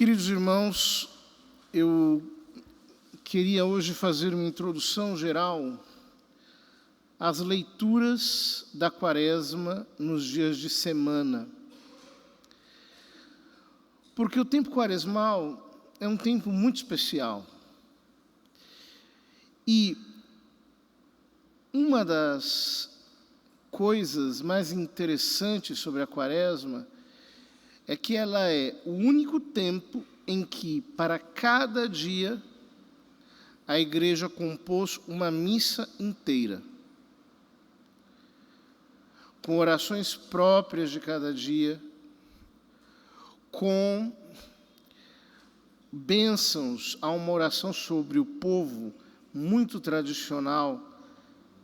Queridos irmãos, eu queria hoje fazer uma introdução geral às leituras da Quaresma nos dias de semana. Porque o tempo quaresmal é um tempo muito especial. E uma das coisas mais interessantes sobre a Quaresma é que ela é o único tempo em que, para cada dia, a Igreja compôs uma missa inteira, com orações próprias de cada dia, com bênçãos a uma oração sobre o povo, muito tradicional,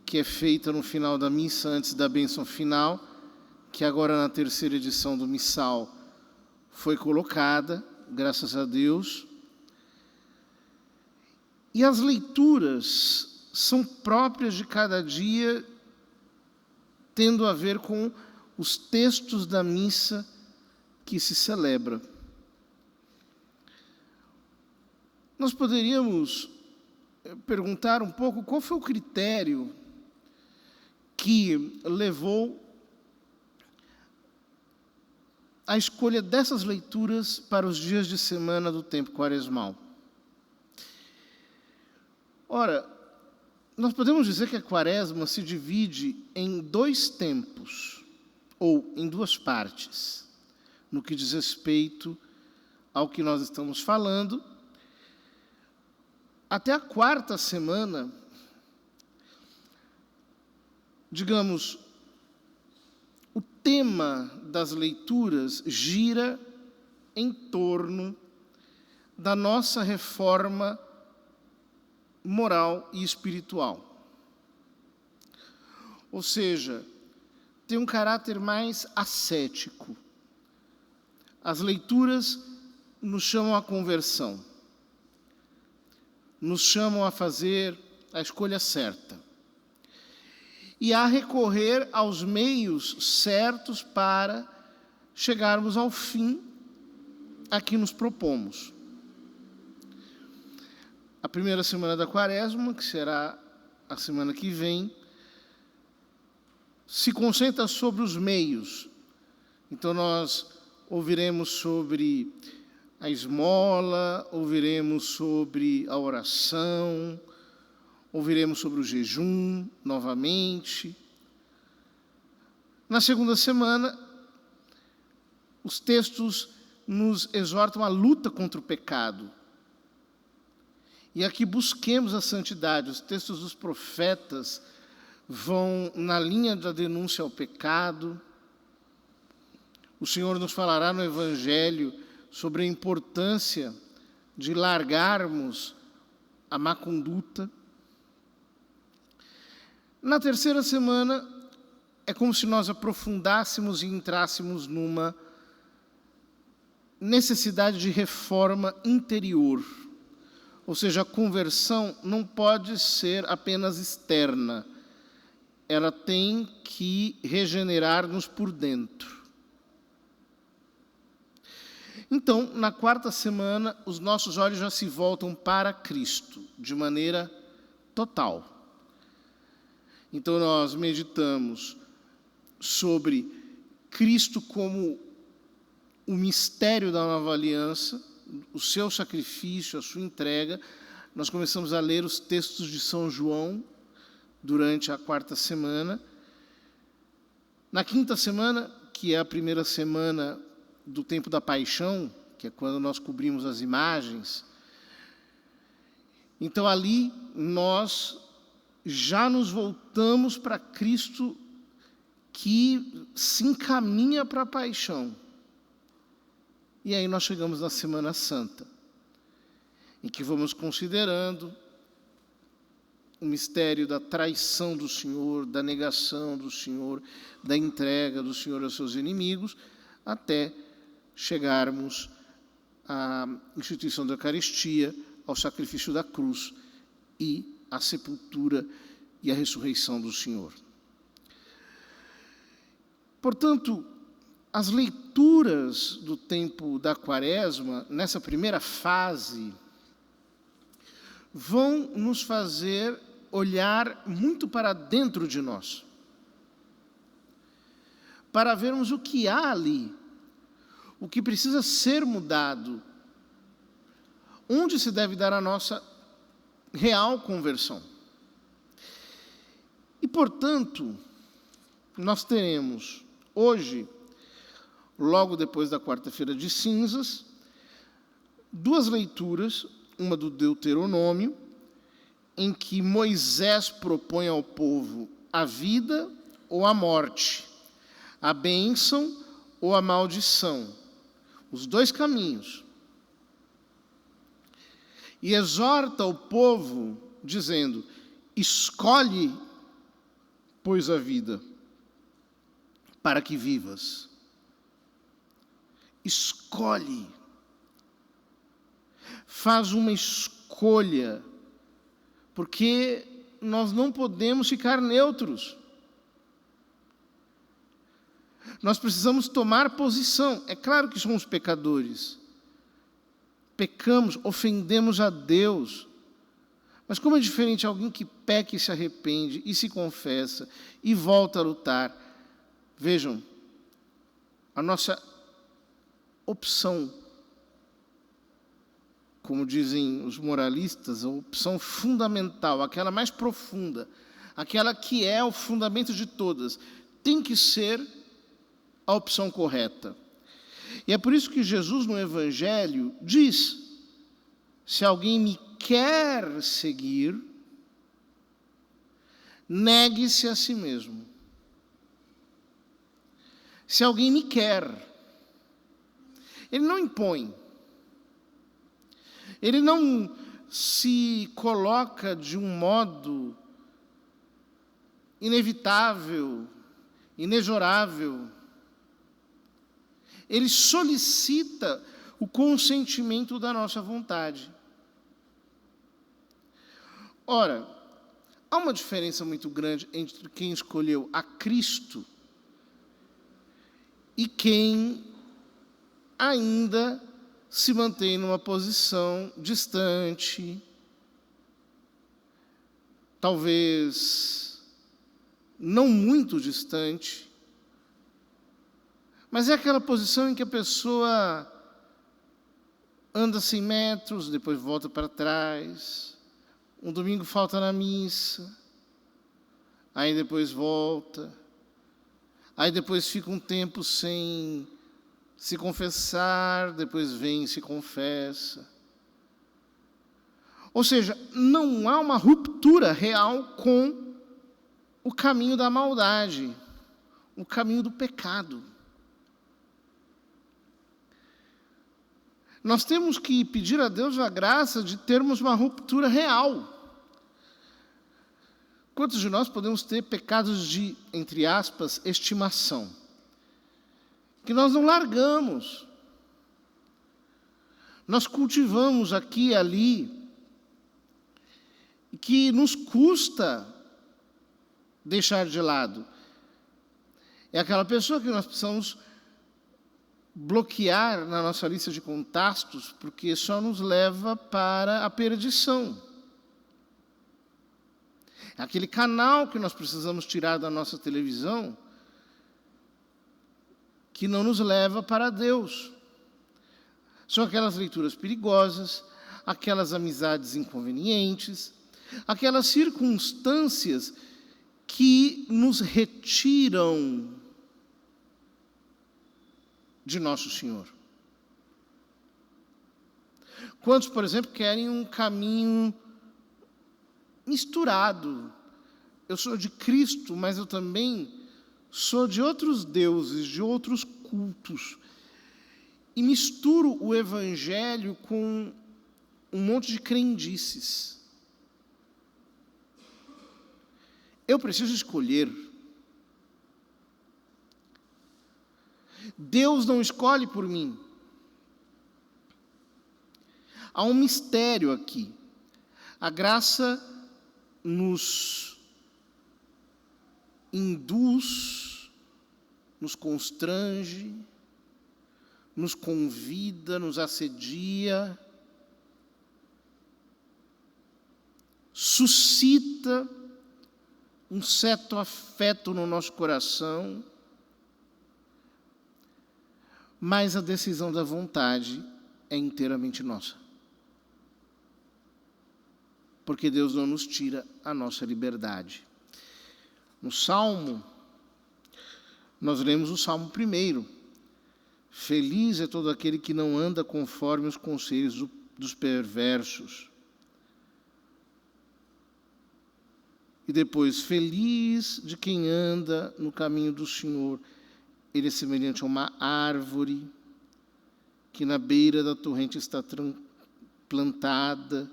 que é feita no final da missa, antes da bênção final, que agora na terceira edição do Missal foi colocada, graças a Deus. E as leituras são próprias de cada dia, tendo a ver com os textos da missa que se celebra. Nós poderíamos perguntar um pouco qual foi o critério que levou a escolha dessas leituras para os dias de semana do tempo quaresmal. Ora, nós podemos dizer que a Quaresma se divide em dois tempos, ou em duas partes, no que diz respeito ao que nós estamos falando. Até a quarta semana, digamos, o tema das leituras gira em torno da nossa reforma moral e espiritual. Ou seja, tem um caráter mais ascético. As leituras nos chamam à conversão, nos chamam a fazer a escolha certa e a recorrer aos meios certos para chegarmos ao fim a que nos propomos. A primeira semana da Quaresma, que será a semana que vem, se concentra sobre os meios. Então nós ouviremos sobre a esmola, ouviremos sobre a oração, ouviremos sobre o jejum novamente. Na segunda semana, os textos nos exortam à luta contra o pecado. E aqui busquemos a santidade. Os textos dos profetas vão na linha da denúncia ao pecado. O Senhor nos falará no Evangelho sobre a importância de largarmos a má conduta. Na terceira semana, é como se nós aprofundássemos e entrássemos numa necessidade de reforma interior. Ou seja, a conversão não pode ser apenas externa. Ela tem que regenerar-nos por dentro. Então, na quarta semana, os nossos olhos já se voltam para Cristo, de maneira total. Então, nós meditamos sobre Cristo como o mistério da nova aliança, o seu sacrifício, a sua entrega. Nós começamos a ler os textos de São João durante a quarta semana. Na quinta semana, que é a primeira semana do tempo da paixão, que é quando nós cobrimos as imagens, então ali nós já nos voltamos para Cristo que se encaminha para a paixão. E aí nós chegamos na Semana Santa, em que vamos considerando o mistério da traição do Senhor, da negação do Senhor, da entrega do Senhor aos seus inimigos, até chegarmos à instituição da Eucaristia, ao sacrifício da cruz e à sepultura e à ressurreição do Senhor. Portanto, As leituras do tempo da Quaresma, nessa primeira fase, vão nos fazer olhar muito para dentro de nós, para vermos o que há ali, o que precisa ser mudado, onde se deve dar a nossa real conversão. E, portanto, nós teremos hoje, logo depois da quarta-feira de cinzas, duas leituras, uma do Deuteronômio, em que Moisés propõe ao povo a vida ou a morte, a bênção ou a maldição, os dois caminhos. E exorta o povo, dizendo: escolhe, pois, a vida, para que vivas. Escolhe. Faz uma escolha, porque nós não podemos ficar neutros. Nós precisamos tomar posição. É claro que somos pecadores. Pecamos, ofendemos a Deus. Mas como é diferente alguém que peca e se arrepende, e se confessa, e volta a lutar. Vejam, a nossa opção, como dizem os moralistas, a opção fundamental, aquela mais profunda, aquela que é o fundamento de todas, tem que ser a opção correta. E é por isso que Jesus, no Evangelho, diz: se alguém me quer seguir, negue-se a si mesmo. Se alguém me quer, ele não impõe. Ele não se coloca de um modo inevitável, inexorável. Ele solicita o consentimento da nossa vontade. Ora, há uma diferença muito grande entre quem escolheu a Cristo e quem ainda se mantém numa posição distante, talvez não muito distante, mas é aquela posição em que a pessoa anda 100 metros, depois volta para trás, um domingo falta na missa, aí depois volta, aí depois fica um tempo sem se confessar, depois vem e se confessa. Ou seja, não há uma ruptura real com o caminho da maldade, o caminho do pecado. Nós temos que pedir a Deus a graça de termos uma ruptura real. Quantos de nós podemos ter pecados de, entre aspas, estimação? Que nós não largamos. Nós cultivamos aqui e ali, e que nos custa deixar de lado. É aquela pessoa que nós precisamos bloquear na nossa lista de contatos, porque só nos leva para a perdição. É aquele canal que nós precisamos tirar da nossa televisão, que não nos leva para Deus. São aquelas leituras perigosas, aquelas amizades inconvenientes, aquelas circunstâncias que nos retiram de Nosso Senhor. Quantos, por exemplo, querem um caminho misturado? Eu sou de Cristo, mas eu também sou de outros deuses, de outros cultos. E misturo o Evangelho com um monte de crendices. Eu preciso escolher. Deus não escolhe por mim. Há um mistério aqui. A graça nos induz nos constrange, nos convida, nos assedia, suscita um certo afeto no nosso coração, mas a decisão da vontade é inteiramente nossa. Porque Deus não nos tira a nossa liberdade. No Salmo, nós lemos o Salmo 1. Feliz é todo aquele que não anda conforme os conselhos dos perversos. E depois, feliz de quem anda no caminho do Senhor. Ele é semelhante a uma árvore que na beira da torrente está plantada.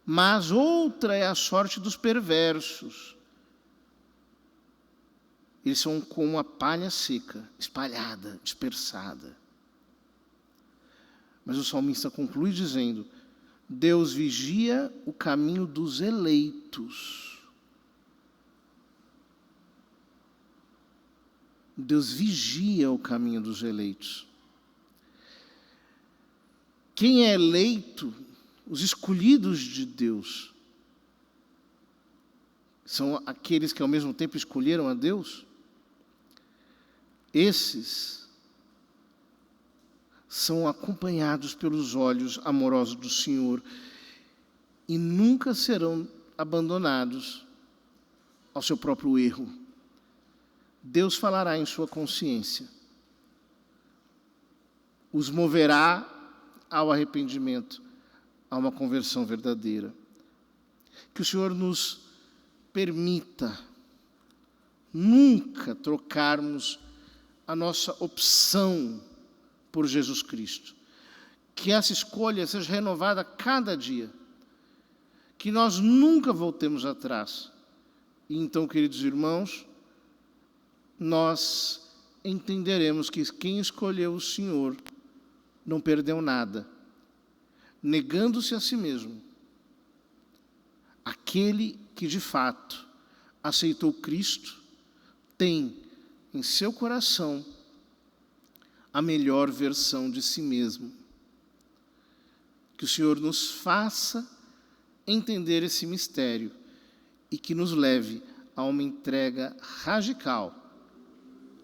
Mas outra é a sorte dos perversos. Eles são como a palha seca, espalhada, dispersada. Mas o salmista conclui dizendo: Deus vigia o caminho dos eleitos. Deus vigia o caminho dos eleitos. Quem é eleito, os escolhidos de Deus, são aqueles que ao mesmo tempo escolheram a Deus. Esses são acompanhados pelos olhos amorosos do Senhor e nunca serão abandonados ao seu próprio erro. Deus falará em sua consciência, os moverá ao arrependimento, a uma conversão verdadeira. Que o Senhor nos permita nunca trocarmos a nossa opção por Jesus Cristo. Que essa escolha seja renovada a cada dia. Que nós nunca voltemos atrás. E então, queridos irmãos, nós entenderemos que quem escolheu o Senhor não perdeu nada, negando-se a si mesmo. Aquele que de fato aceitou Cristo tem em seu coração a melhor versão de si mesmo. Que o Senhor nos faça entender esse mistério e que nos leve a uma entrega radical,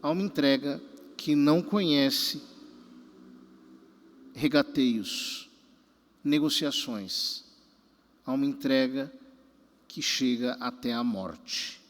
a uma entrega que não conhece regateios, negociações, a uma entrega que chega até a morte.